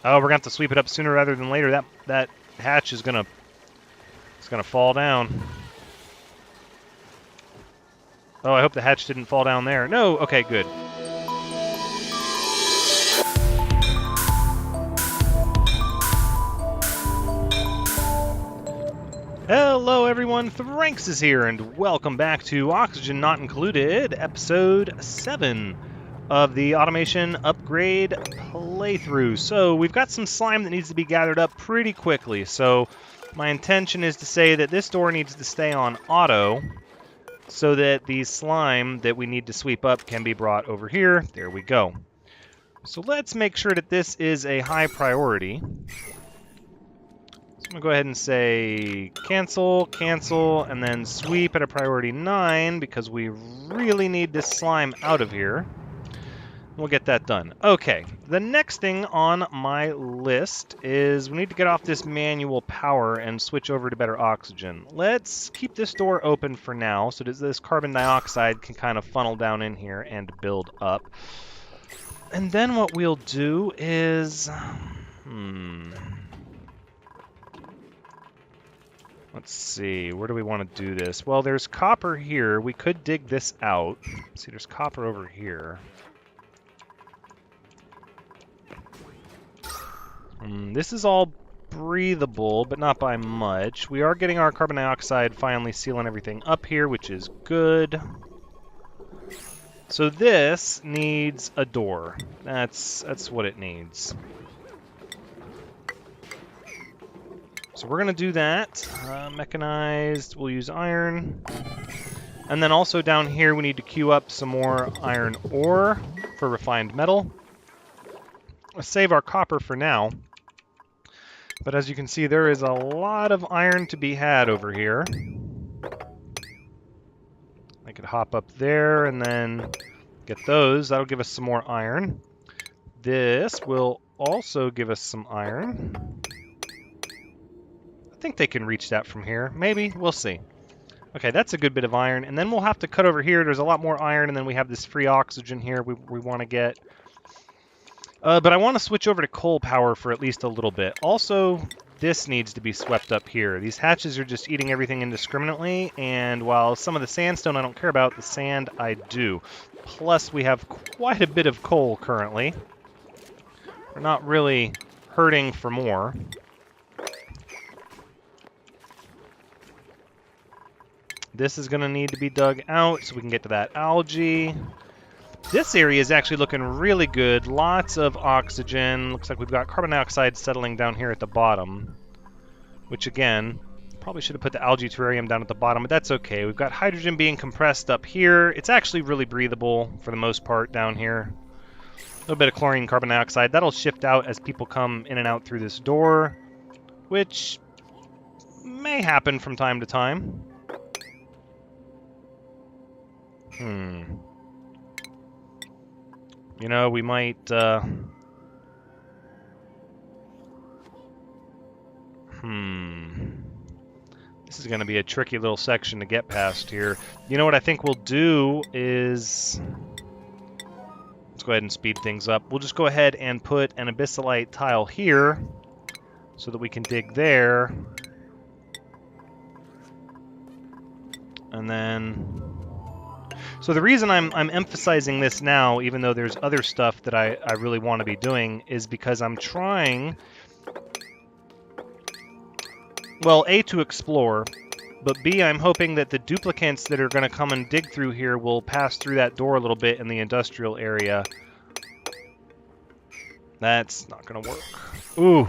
Oh, we're going to have to sweep it up sooner rather than later. That hatch is going to fall down. Oh, I hope the hatch didn't fall down there. No, okay, good. Hello everyone, Thranxes here, and welcome back to Oxygen Not Included, episode 7 of the automation upgrade playthrough. So we've got some slime that needs to be gathered up pretty quickly, so my intention is to say that this door needs to stay on auto so that the slime that we need to sweep up can be brought over here. There we go. So let's make sure that this is a high priority. I'm going to go ahead and say cancel, cancel, and then sweep at a priority 9 because we really need this slime out of here. We'll get that done. Okay, the next thing on my list is we need to get off this manual power and switch over to better oxygen. Let's keep this door open for now so that this carbon dioxide can kind of funnel down in here and build up. And then what we'll do is... Let's see, where do we want to do this? Well, there's copper here. We could dig this out. See, there's copper over here. This is all breathable, but not by much. We are getting our carbon dioxide finally sealing everything up here, which is good. So this needs a door. That's what it needs. So we're going to do that. Mechanized, we'll use iron. And then also down here we need to queue up some more iron ore for refined metal. Let's save our copper for now. But as you can see, there is a lot of iron to be had over here. I could hop up there and then get those. That'll give us some more iron. This will also give us some iron. I think they can reach that from here. Maybe. We'll see. Okay, that's a good bit of iron. And then we'll have to cut over here. There's a lot more iron, and then we have this free oxygen here we want to get. But I want to switch over to coal power for at least a little bit. Also, this needs to be swept up here. These hatches are just eating everything indiscriminately, and while some of the sandstone I don't care about, the sand I do. Plus, we have quite a bit of coal currently. We're not really hurting for more. This is going to need to be dug out so we can get to that algae. This area is actually looking really good. Lots of oxygen. Looks like we've got carbon dioxide settling down here at the bottom. Which, again, probably should have put the algae terrarium down at the bottom, but that's okay. We've got hydrogen being compressed up here. It's actually really breathable for the most part down here. A little bit of chlorine, carbon dioxide. That'll shift out as people come in and out through this door, which may happen from time to time. You know, we might, This is going to be a tricky little section to get past here. You know what I think we'll do is... Let's go ahead and speed things up. We'll just go ahead and put an abyssalite tile here so that we can dig there. And then... So the reason I'm emphasizing this now, even though there's other stuff that I really want to be doing, is because I'm trying, well, A, to explore, but B, I'm hoping that the duplicants that are going to come and dig through here will pass through that door a little bit in the industrial area. That's not going to work. Ooh,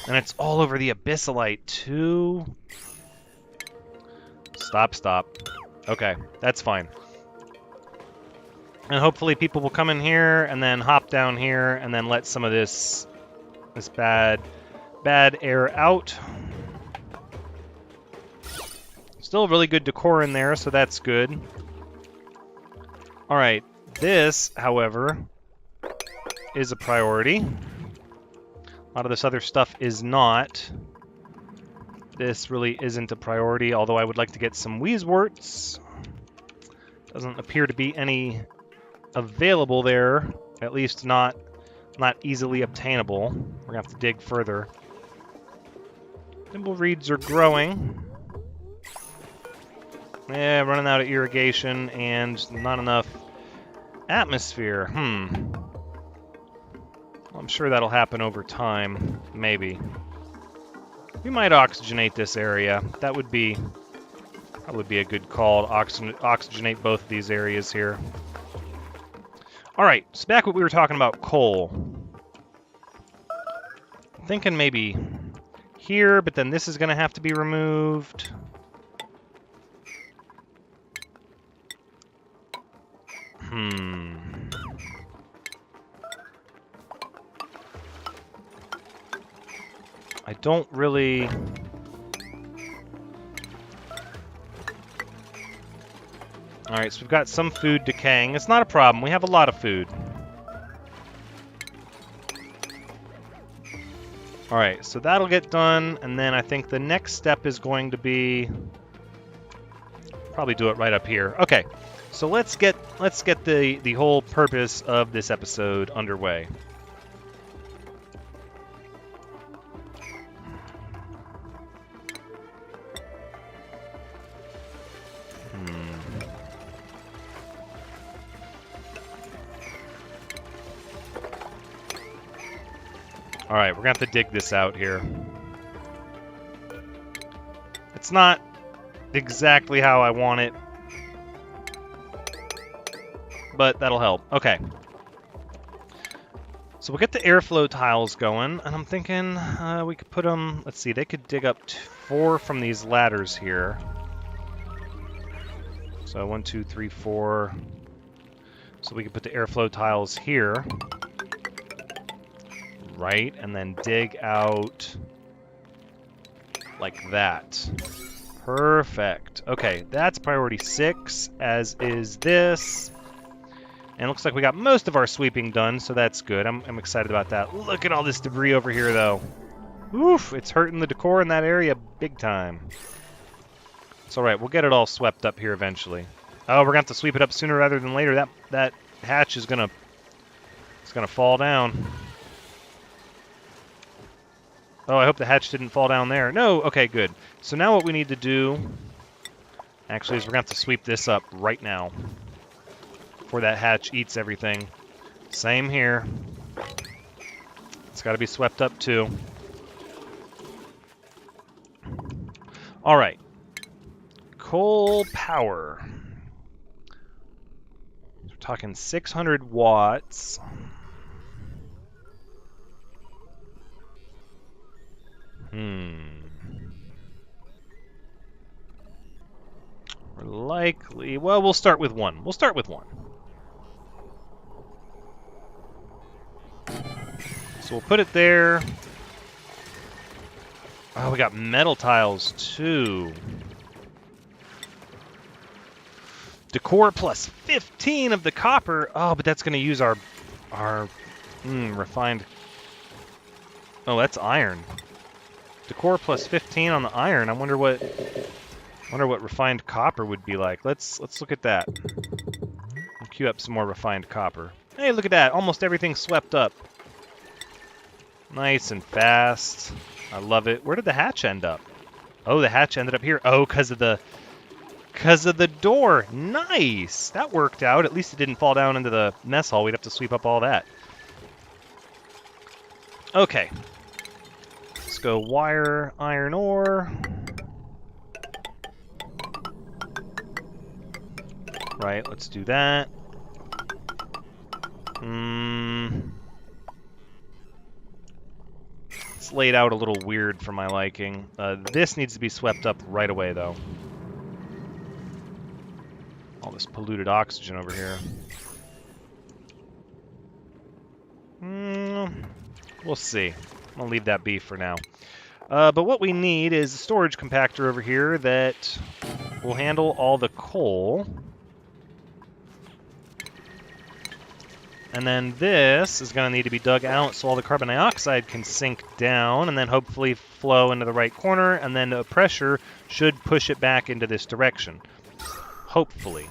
and it's all over the abyssalite, too. Stop. Okay, that's fine. And hopefully people will come in here and then hop down here and then let some of this bad air out. Still really good decor in there, so that's good. Alright, this, however, is a priority. A lot of this other stuff is not. This really isn't a priority, although I would like to get some wheezeworts. Doesn't appear to be any available there, at least not not easily obtainable. We're going to have to dig further. Thimbleweeds are growing. Yeah, running out of irrigation and not enough atmosphere. Well, I'm sure that'll happen over time. Maybe. We might oxygenate this area. That would be a good call to oxygenate both of these areas here. All right, so back what we were talking about, coal. I'm thinking maybe here, but then this is going to have to be removed. I don't really... Alright, so we've got some food decaying. It's not a problem. We have a lot of food. Alright, so that'll get done, and then I think the next step is going to be... Probably do it right up here. Okay, so let's get the whole purpose of this episode underway. Alright, we're going to have to dig this out here. It's not exactly how I want it, but that'll help. Okay. So we'll get the airflow tiles going, and I'm thinking we could put them... Let's see, they could dig up 4 from these ladders here. So 1, 2, 3, 4. So we could put the airflow tiles here. Right, and then dig out like that. Perfect. Okay, that's priority 6, as is this. And it looks like we got most of our sweeping done, so that's good. I'm excited about that. Look at all this debris over here, though. Oof, it's hurting the decor in that area big time. It's alright, we'll get it all swept up here eventually. Oh, we're going to have to sweep it up sooner rather than later. That hatch is gonna fall down. Oh, I hope the hatch didn't fall down there. No, okay, good. So now what we need to do, actually, is we're going to have to sweep this up right now before that hatch eats everything. Same here. It's got to be swept up, too. All right. Coal power. We're talking 600 watts. We're likely... Well, we'll start with 1. We'll start with 1. So we'll put it there. Oh, we got metal tiles, too. Decor plus 15 of the copper. Oh, but that's going to use our refined... Oh, that's iron. Decor plus 15 on the iron. I wonder what refined copper would be like. Let's look at that. We'll queue up some more refined copper. Hey, look at that. Almost everything swept up. Nice and fast. I love it. Where did the hatch end up? Oh, the hatch ended up here. Oh, because of the door. Nice. That worked out. At least it didn't fall down into the mess hall. We'd have to sweep up all that. Okay. Let's go wire iron ore. Right, let's do that. It's laid out a little weird for my liking. This needs to be swept up right away, though. All this polluted oxygen over here. We'll see. I'll leave that be for now. But what we need is a storage compactor over here that will handle all the coal. And then this is going to need to be dug out so all the carbon dioxide can sink down and then hopefully flow into the right corner, and then the pressure should push it back into this direction. Hopefully.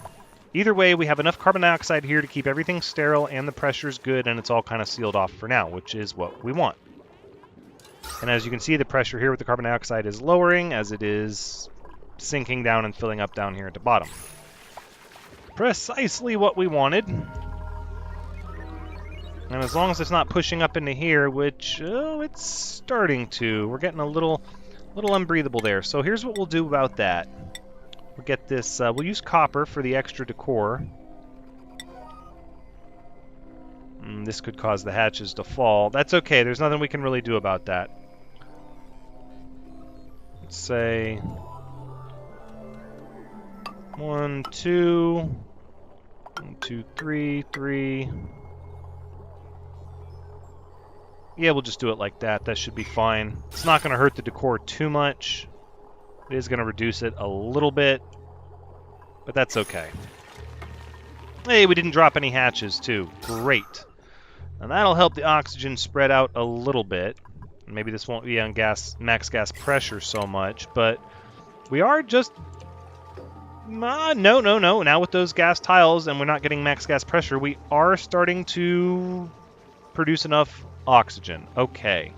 Either way, we have enough carbon dioxide here to keep everything sterile and the pressure's good, and it's all kind of sealed off for now, which is what we want. And as you can see, the pressure here with the carbon dioxide is lowering as it is sinking down and filling up down here at the bottom. Precisely what we wanted. And as long as it's not pushing up into here, which, oh, it's starting to. We're getting a little unbreathable there. So here's what we'll do about that. We'll get this, we'll use copper for the extra decor. This could cause the hatches to fall. That's okay, there's nothing we can really do about that. Let's say 1, 2, 1, 2, 3, 3. Yeah, we'll just do it like that. That should be fine. It's not going to hurt the decor too much. It is going to reduce it a little bit, but that's okay. Hey, we didn't drop any hatches, too. Great. And that'll help the oxygen spread out a little bit. Maybe this won't be on max gas pressure so much, but we are just... no. Now with those gas tiles and we're not getting max gas pressure, we are starting to produce enough oxygen. Okay.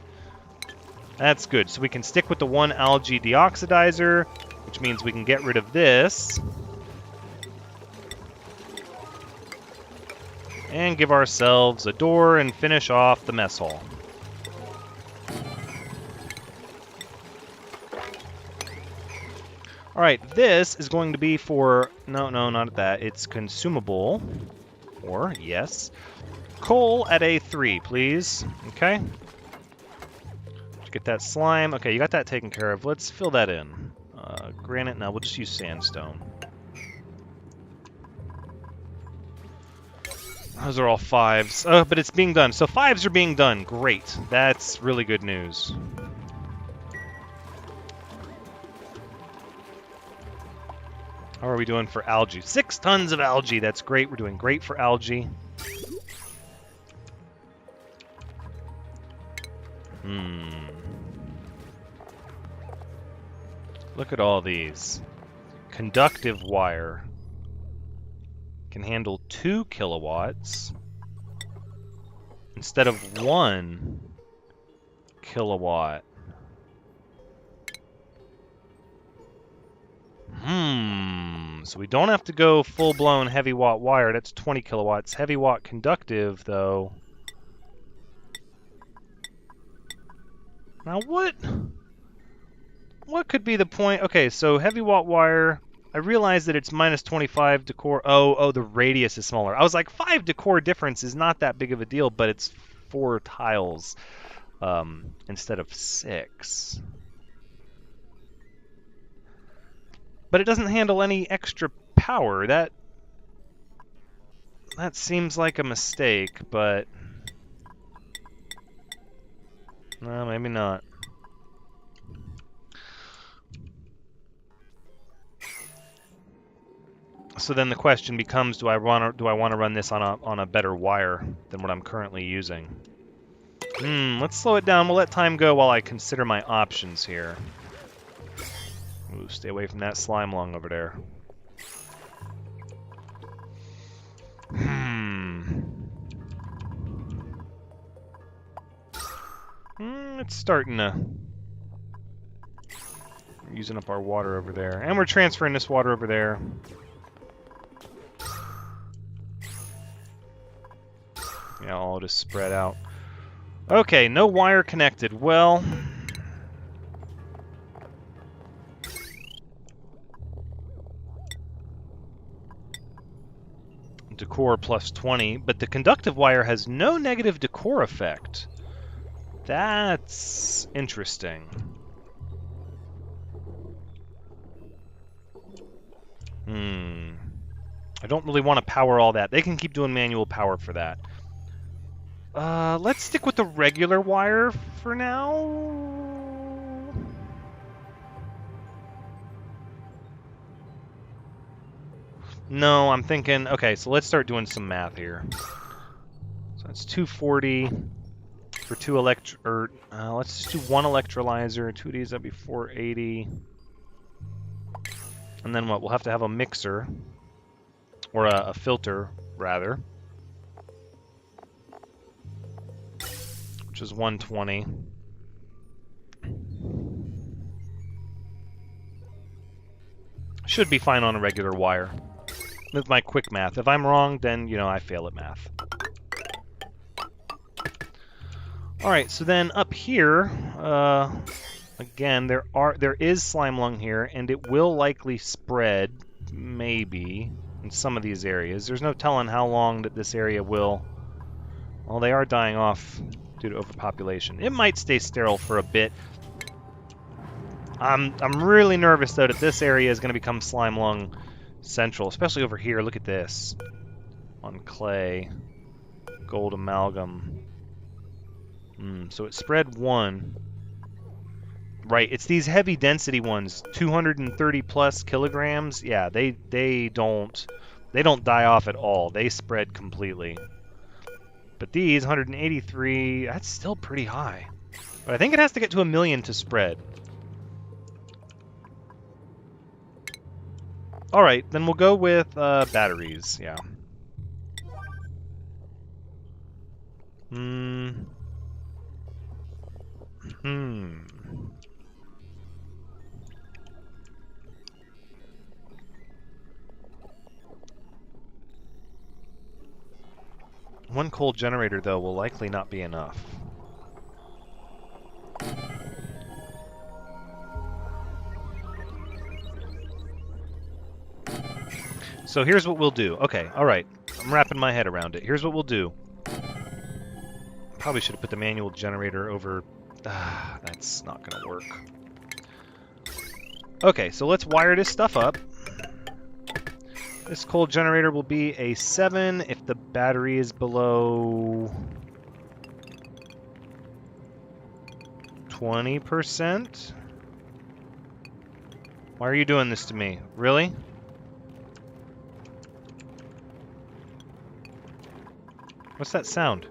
That's good. So we can stick with the one algae deoxidizer, which means we can get rid of this. And give ourselves a door and finish off the mess hall. Alright, this is going to be for... No, not that. It's consumable. Or, yes. Coal at a 3, please. Okay. Get that slime. Okay, you got that taken care of. Let's fill that in. Granite, no, we'll just use sandstone. Those are all 5s. Oh, but it's being done. So 5s are being done. Great. That's really good news. How are we doing for algae? 6 tons of algae. That's great. We're doing great for algae. Look at all these. Conductive wire. Can handle 2 kilowatts instead of 1 kilowatt. So we don't have to go full-blown heavy watt wire. That's 20 kilowatts. Heavy watt conductive, though. Now what could be the point? Okay, so heavy watt wire. I realize that it's minus 25 decor. Oh, the radius is smaller. I was like, 5 decor difference is not that big of a deal, but it's 4 tiles instead of 6. But it doesn't handle any extra power. That seems like a mistake, but no, maybe not. So then the question becomes: do I want to run this on a better wire than what I'm currently using? Let's slow it down. We'll let time go while I consider my options here. Ooh, stay away from that slime lung over there. It's starting to... We're using up our water over there. And we're transferring this water over there. Yeah, all just spread out. Okay, no wire connected. Well... Decor plus 20, but the conductive wire has no negative decor effect. That's interesting. I don't really want to power all that. They can keep doing manual power for that. Let's stick with the regular wire for now. No, I'm thinking, okay, so let's start doing some math here. So that's 240 for 2 let's just do 1 electrolyzer. 2 of these, that'd be 480. And then what? We'll have to have a mixer. or a filter, rather, which is 120. Should be fine on a regular wire. With my quick math. If I'm wrong, then, you know, I fail at math. Alright, so then up here, again, there is slime lung here, and it will likely spread, maybe, in some of these areas. There's no telling how long that this area will... Well, they are dying off due to overpopulation. It might stay sterile for a bit. I'm really nervous, though, that this area is going to become slime lung central, especially over here. Look at this. On clay. Gold amalgam. So it spread 1. Right, it's these heavy density ones, 230 plus kilograms. Yeah, they don't die off at all. They spread completely. But these 183, that's still pretty high. But I think it has to get to 1 million to spread. All right, then we'll go with batteries. Yeah. One coal generator, though, will likely not be enough. So here's what we'll do. Okay, all right. I'm wrapping my head around it. Here's what we'll do. Probably should have put the manual generator over... that's not going to work. Okay, so let's wire this stuff up. This coal generator will be a 7 if the battery is below 20%. Why are you doing this to me? Really? What's that sound?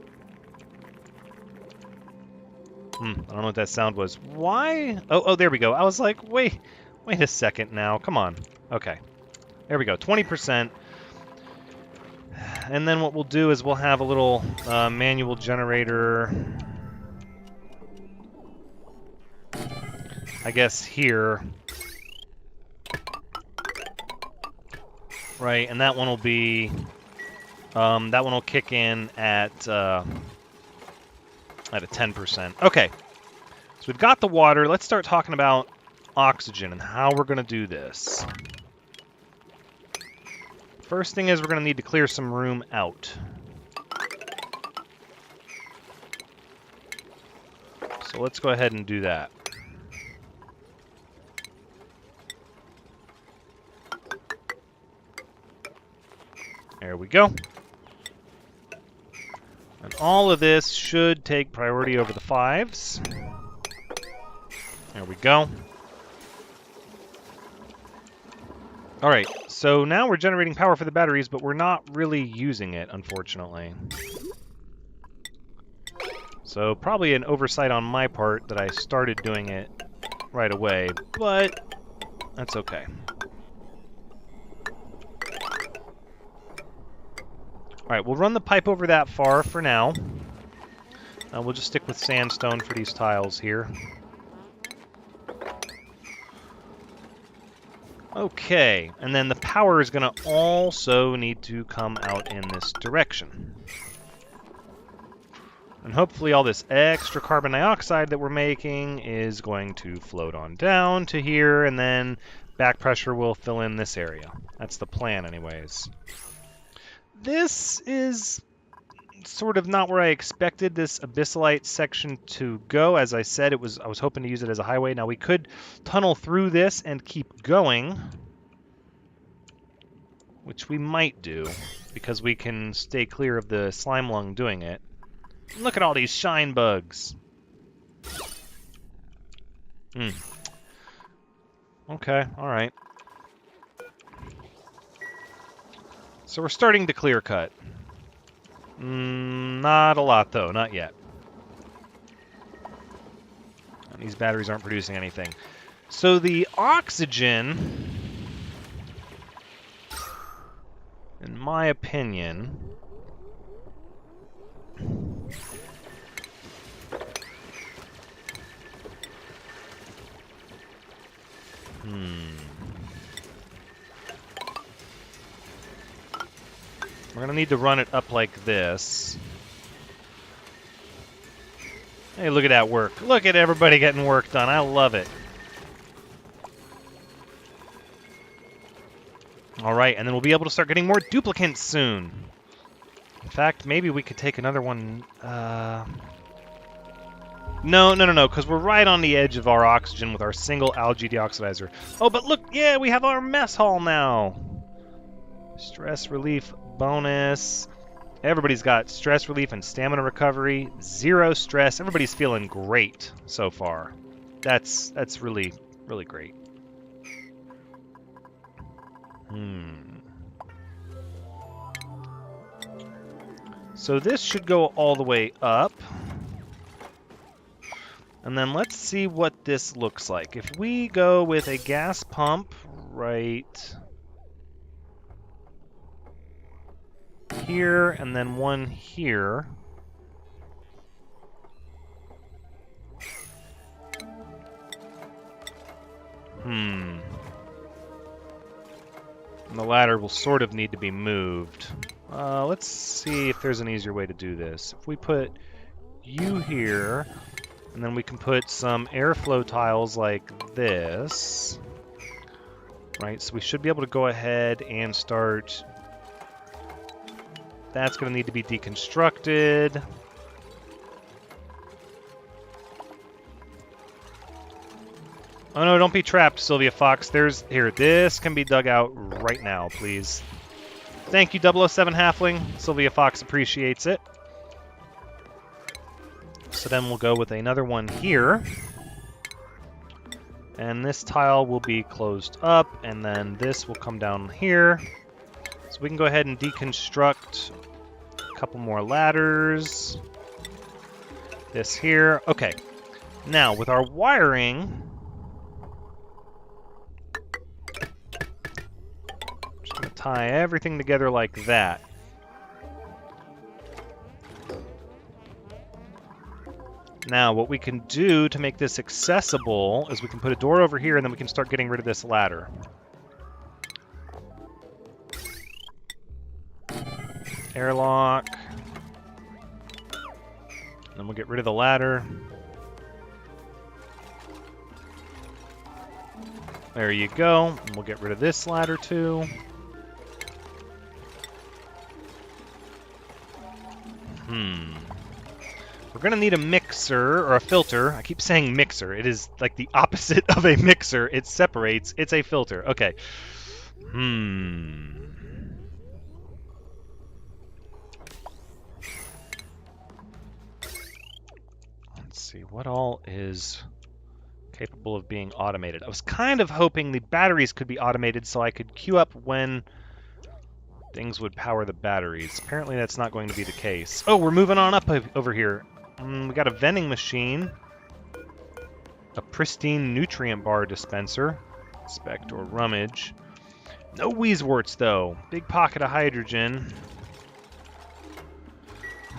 I don't know what that sound was. Why? Oh, there we go. I was like, wait a second now. Come on. Okay. There we go. 20%. And then what we'll do is we'll have a little manual generator, I guess, here. Right, and that one will be... that one will kick in at a 10%. Okay, so we've got the water. Let's start talking about oxygen and how we're going to do this. First thing is we're going to need to clear some room out. So let's go ahead and do that. There we go. And all of this should take priority over the 5s. There we go. Alright, so now we're generating power for the batteries, but we're not really using it, unfortunately. So probably an oversight on my part that I started doing it right away, but that's okay. Alright, we'll run the pipe over that far for now. We'll just stick with sandstone for these tiles here. Okay, and then the power is going to also need to come out in this direction. And hopefully all this extra carbon dioxide that we're making is going to float on down to here, and then back pressure will fill in this area. That's the plan anyways. This is sort of not where I expected this abyssalite section to go. As I said, I was hoping to use it as a highway. Now we could tunnel through this and keep going, which we might do because we can stay clear of the slime lung doing it. Look at all these shine bugs. Okay, all right. So we're starting to clear cut. Not a lot, though. Not yet. And these batteries aren't producing anything. So the oxygen, in my opinion, we're going to need to run it up like this. Hey, look at that work. Look at everybody getting work done. I love it. All right, and then we'll be able to start getting more duplicants soon. In fact, maybe we could take another one. No, because we're right on the edge of our oxygen with our single algae deoxidizer. Oh, but look, yeah, we have our mess hall now. Stress relief bonus. Everybody's got stress relief and stamina recovery. 0 stress. Everybody's feeling great so far. That's really, really great. So this should go all the way up. And then let's see what this looks like. If we go with a gas pump right here and then one here. And the ladder will sort of need to be moved. Let's see if there's an easier way to do this. If we put you here, and then we can put some airflow tiles like this. Right, so we should be able to go ahead and start. That's going to need to be deconstructed. Oh no, don't be trapped, Sylvia Fox. This can be dug out right now, please. Thank you, 007 Halfling. Sylvia Fox appreciates it. So then we'll go with another one here. And this tile will be closed up, and then this will come down here. So we can go ahead and deconstruct a couple more ladders. This here. Okay. Now, with our wiring, just going to tie everything together like that. Now, what we can do to make this accessible is we can put a door over here, and then we can start getting rid of this ladder. Airlock. And then we'll get rid of the ladder. There you go. And we'll get rid of this ladder, too. We're going to need a mixer, or a filter. I keep saying mixer. It is like the opposite of a mixer. It separates. It's a filter. Okay. Let's see. What all is capable of being automated? I was kind of hoping the batteries could be automated so I could queue up when things would power the batteries. Apparently that's not going to be the case. Oh, we're moving on up over here. We got a vending machine, a pristine nutrient bar dispenser, inspect or rummage. No wheezeworts though. Big pocket of hydrogen.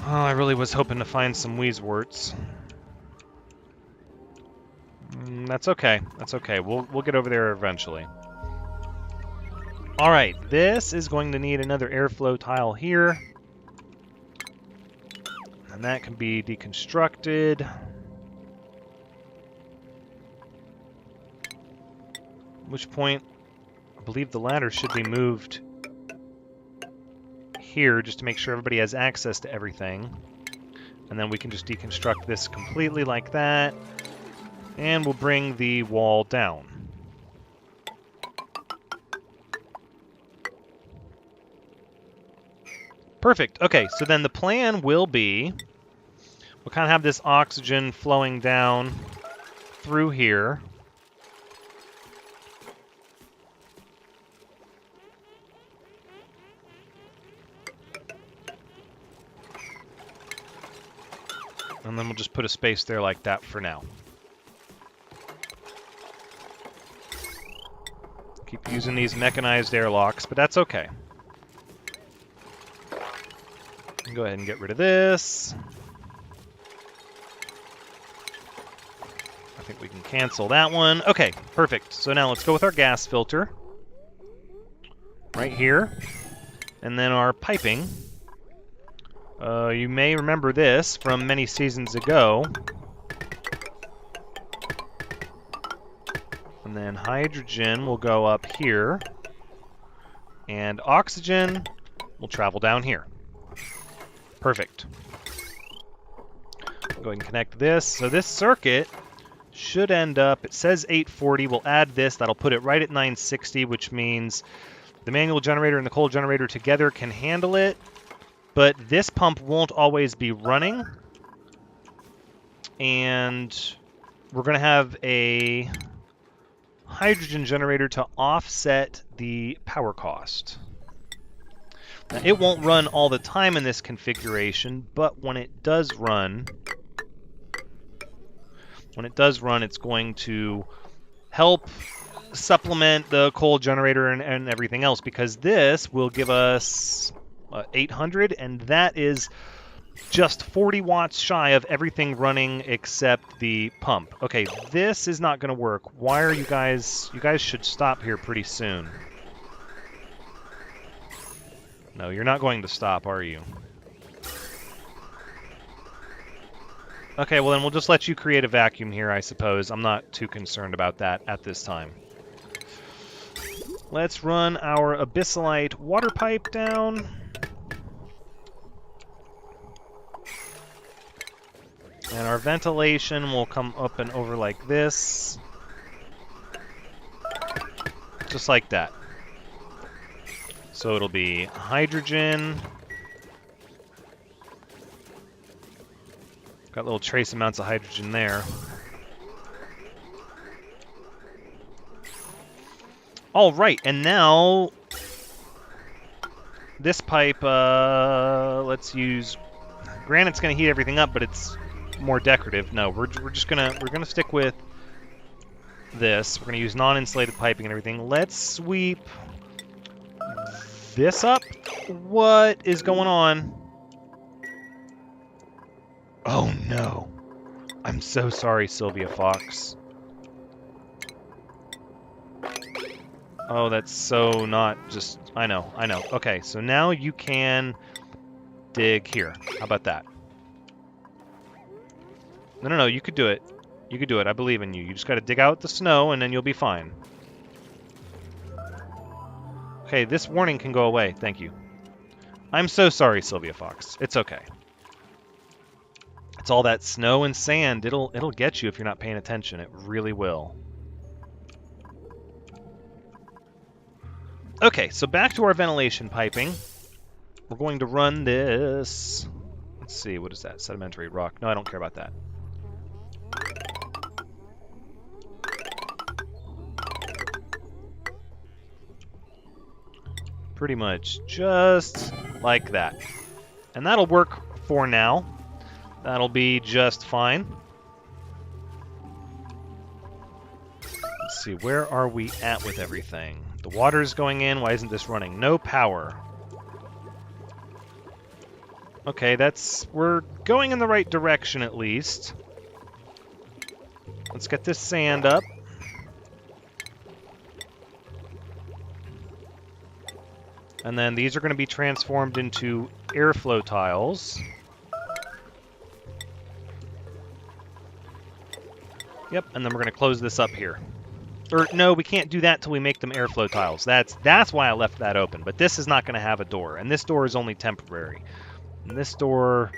Oh, I really was hoping to find some wheezeworts. That's okay. That's okay. We'll get over there eventually. All right, this is going to need another airflow tile here. And that can be deconstructed. At which point, I believe the ladder should be moved here just to make sure everybody has access to everything. And then we can just deconstruct this completely like that. And we'll bring the wall down. Perfect. Okay, so then the plan will be, we'll kind of have this oxygen flowing down through here. And then we'll just put a space there like that for now. Keep using these mechanized airlocks, but that's okay. Go ahead and get rid of this. I think we can cancel that one. Okay, perfect. So now let's go with our gas filter. Right here. And then our piping. You may remember this from many seasons ago. And then hydrogen will go up here. And oxygen will travel down here. Perfect. Go ahead and connect this. So this circuit should end up, it says 840. We'll add this. That'll put it right at 960, which means the manual generator and the coal generator together can handle it. But this pump won't always be running. And we're going to have a hydrogen generator to offset the power cost. Now, it won't run all the time in this configuration, but when it does run, it's going to help supplement the coal generator and everything else, because this will give us 800, and that is just 40 watts shy of everything running except the pump. Okay, this is not going to work. Why are you guys... You guys should stop here pretty soon. No, you're not going to stop, are you? Okay, well then we'll just let you create a vacuum here, I suppose. I'm not too concerned about that at this time. Let's run our abyssalite water pipe down. And our ventilation will come up and over like this. Just like that. So it'll be hydrogen. Got little trace amounts of hydrogen there. All right, and now this pipe, let's use, granite's gonna heat everything up, but it's more decorative. No, we're gonna stick with this. We're gonna use non-insulated piping and everything. Let's sweep this up. What is going on? Oh no. I'm so sorry, Sylvia Fox. Oh, that's so not just... I know. Okay, so now you can dig here. How about that? No, you could do it. You could do it. I believe in you. You just got to dig out the snow, and then you'll be fine. Okay, this warning can go away. Thank you. I'm so sorry, Sylvia Fox. It's okay. It's all that snow and sand. It'll get you if you're not paying attention. It really will. Okay, so back to our ventilation piping. We're going to run this... Let's see, what is that? Sedimentary rock. No, I don't care about that. Pretty much just like that. And that'll work for now. That'll be just fine. Let's see, where are we at with everything? The water's going in. Why isn't this running? No power. Okay, we're going in the right direction at least. Let's get this sand up. And then these are going to be transformed into airflow tiles. Yep, and then we're going to close this up here. Or, no, we can't do that till we make them airflow tiles. That's why I left that open. But this is not going to have a door. And this door is only temporary. And this door...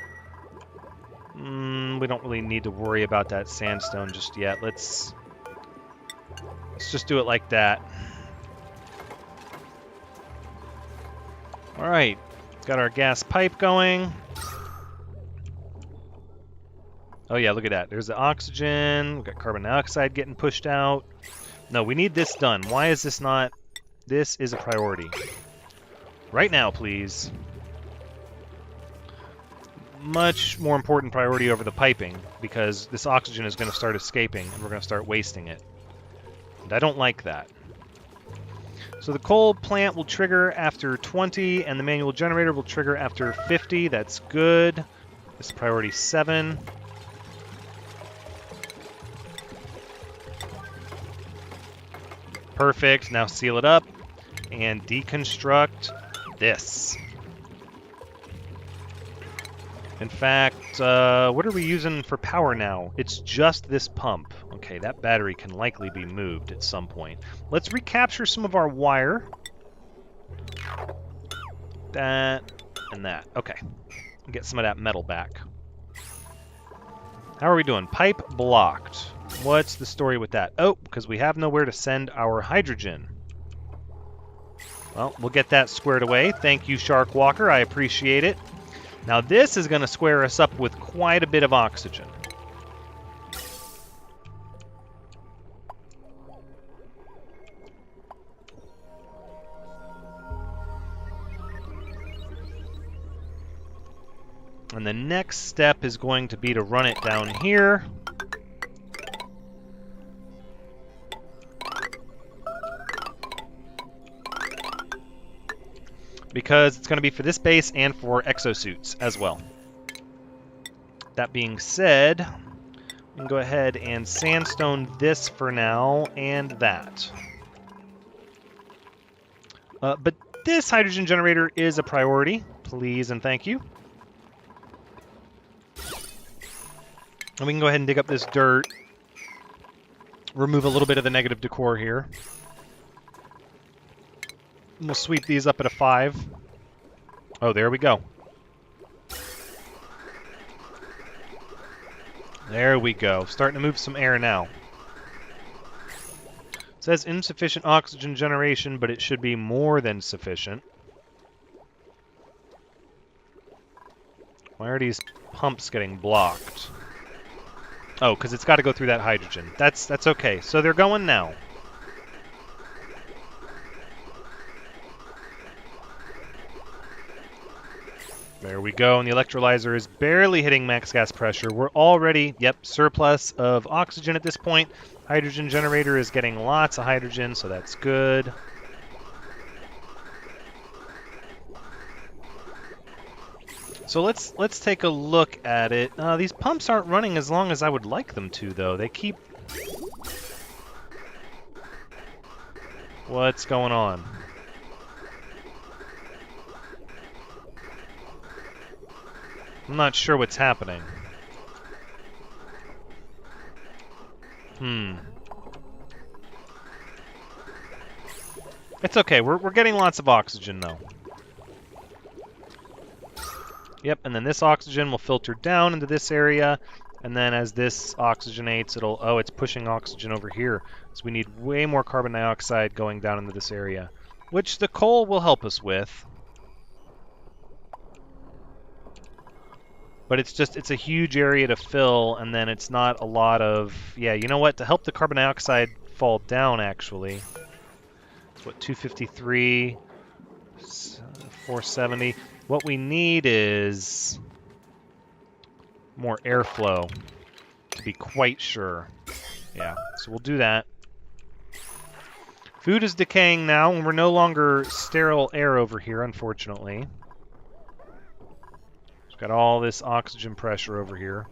we don't really need to worry about that sandstone just yet. Let's just do it like that. Alright. Got our gas pipe going. Oh yeah, look at that. There's the oxygen. We've got carbon dioxide getting pushed out. No, we need this done. Why is this not... This is a priority. Right now, please. Much more important priority over the piping, because this oxygen is going to start escaping, and we're going to start wasting it. And I don't like that. So the coal plant will trigger after 20, and the manual generator will trigger after 50. That's good. This is priority 7. Perfect. Now seal it up and deconstruct this. In fact, what are we using for power now? It's just this pump. Okay, that battery can likely be moved at some point. Let's recapture some of our wire. That and that. Okay. Get some of that metal back. How are we doing? Pipe blocked. What's the story with that? Oh, because we have nowhere to send our hydrogen. Well, we'll get that squared away. Thank you, Shark Walker. I appreciate it. Now this is going to square us up with quite a bit of oxygen. And the next step is going to be to run it down here. Because it's going to be for this base and for exosuits as well. That being said, we can go ahead and sandstone this for now and that. But this hydrogen generator is a priority. Please and thank you. And we can go ahead and dig up this dirt. Remove a little bit of the negative decor here. And we'll sweep these up at a 5. Oh, there we go. There we go. Starting to move some air now. It says insufficient oxygen generation, but it should be more than sufficient. Why are these pumps getting blocked? Oh, because it's got to go through that hydrogen. That's okay. So they're going now. There we go, and the electrolyzer is barely hitting max gas pressure. We're already, surplus of oxygen at this point. Hydrogen generator is getting lots of hydrogen, so that's good. So let's take a look at it. These pumps aren't running as long as I would like them to, though. They keep... What's going on? I'm not sure what's happening. It's okay. We're getting lots of oxygen, though. Yep, and then this oxygen will filter down into this area, and then as this oxygenates, it'll... Oh, it's pushing oxygen over here. So we need way more carbon dioxide going down into this area, which the coal will help us with. But it's a huge area to fill, and then it's not a lot of... Yeah, you know what? To help the carbon dioxide fall down, actually. It's what, 253, 470. What we need is more airflow, to be quite sure. Yeah, so we'll do that. Food is decaying now, and we're no longer sterile air over here, unfortunately. Got all this oxygen pressure over here.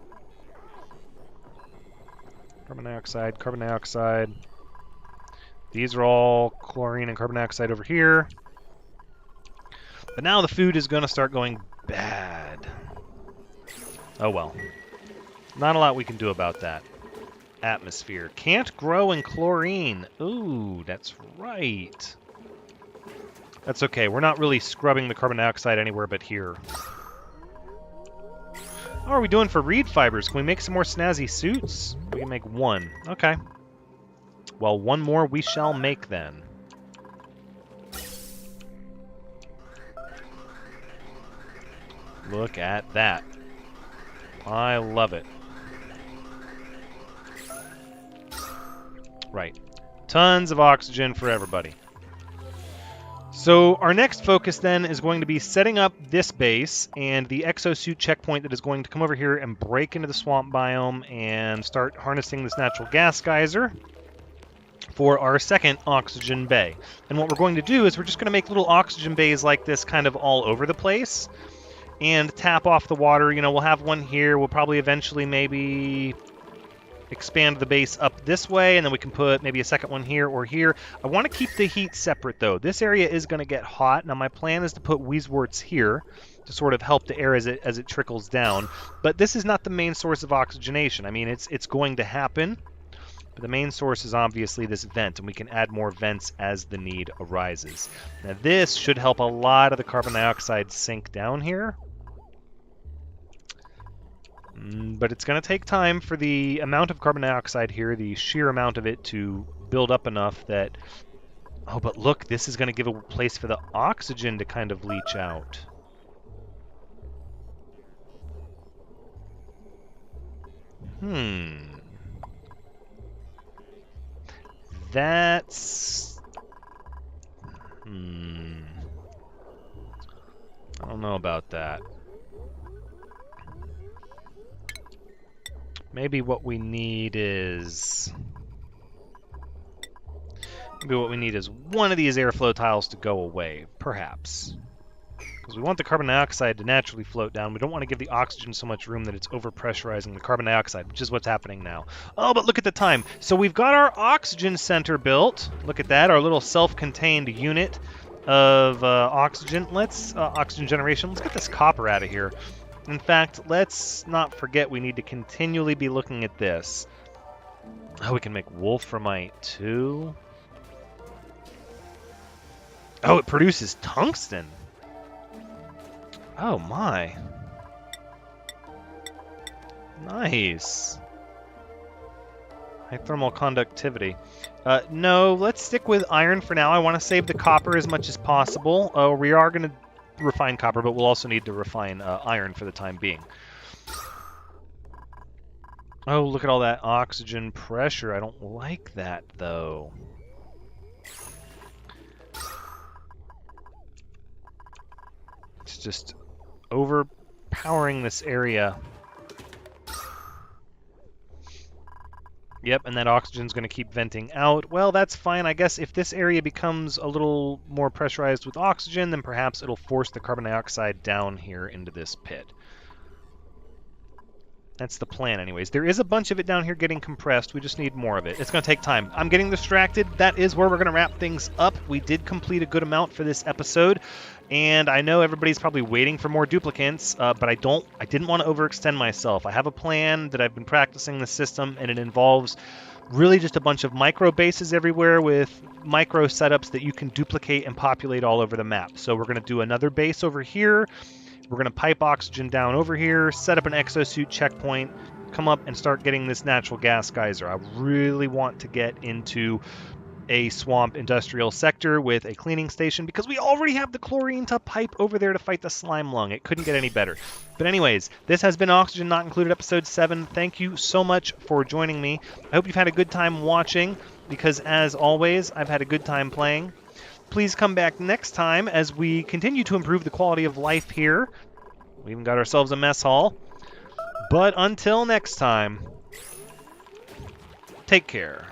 Carbon dioxide, carbon dioxide. These are all chlorine and carbon dioxide over here. But now the food is going to start going bad. Oh well. Not a lot we can do about that. Atmosphere. Can't grow in chlorine. Ooh, that's right. That's okay. We're not really scrubbing the carbon dioxide anywhere but here. How are we doing for reed fibers? Can we make some more snazzy suits? We can make 1. Okay. Well, 1 more we shall make then. Look at that. I love it. Right. Tons of oxygen for everybody. So our next focus then is going to be setting up this base and the exosuit checkpoint that is going to come over here and break into the swamp biome and start harnessing this natural gas geyser for our second oxygen bay. And what we're going to do is we're just going to make little oxygen bays like this kind of all over the place and tap off the water. You know, we'll have one here. We'll probably eventually maybe expand the base up this way, and then we can put maybe a second one here or here. I want to keep the heat separate, though. This area is going to get hot. Now, my plan is to put Weezeworts here to sort of help the air as it trickles down. But this is not the main source of oxygenation. I mean, it's going to happen, but the main source is obviously this vent, and we can add more vents as the need arises. Now, this should help a lot of the carbon dioxide sink down here. But it's going to take time for the amount of carbon dioxide here, the sheer amount of it, to build up enough that... Oh, but look, this is going to give a place for the oxygen to kind of leach out. That's... I don't know about that. Maybe what we need is... one of these airflow tiles to go away, perhaps. Because we want the carbon dioxide to naturally float down. We don't want to give the oxygen so much room that it's overpressurizing the carbon dioxide, which is what's happening now. Oh, but look at the time. So we've got our oxygen center built. Look at that, our little self-contained unit of oxygen. Oxygen generation. Let's get this copper out of here. In fact, let's not forget we need to continually be looking at this. Oh, we can make wolframite too. Oh, it produces tungsten. Oh my. Nice. High thermal conductivity. No, let's stick with iron for now. I want to save the copper as much as possible. We are going to refine copper, but we'll also need to refine iron for the time being. Oh, look at all that oxygen pressure. I don't like that, though. It's just overpowering this area. Yep, and that oxygen's going to keep venting out. Well, that's fine. I guess if this area becomes a little more pressurized with oxygen, then perhaps it'll force the carbon dioxide down here into this pit. That's the plan anyways. There is a bunch of it down here getting compressed. We just need more of it. It's going to take time. I'm getting distracted. That is where we're going to wrap things up. We did complete a good amount for this episode. And I know everybody's probably waiting for more duplicants, but I didn't want to overextend myself. I have a plan that I've been practicing the system, and it involves really just a bunch of micro bases everywhere with micro setups that you can duplicate and populate all over the map. So we're going to do another base over here. We're going to pipe oxygen down over here, set up an exosuit checkpoint, come up and start getting this natural gas geyser. I really want to get into a swamp industrial sector with a cleaning station because we already have the chlorine to pipe over there to fight the slime lung. It couldn't get any better. But anyways, this has been Oxygen Not Included episode 7. Thank you so much for joining me. I hope you've had a good time watching because as always, I've had a good time playing. Please come back next time as we continue to improve the quality of life here. We even got ourselves a mess hall. But until next time, take care.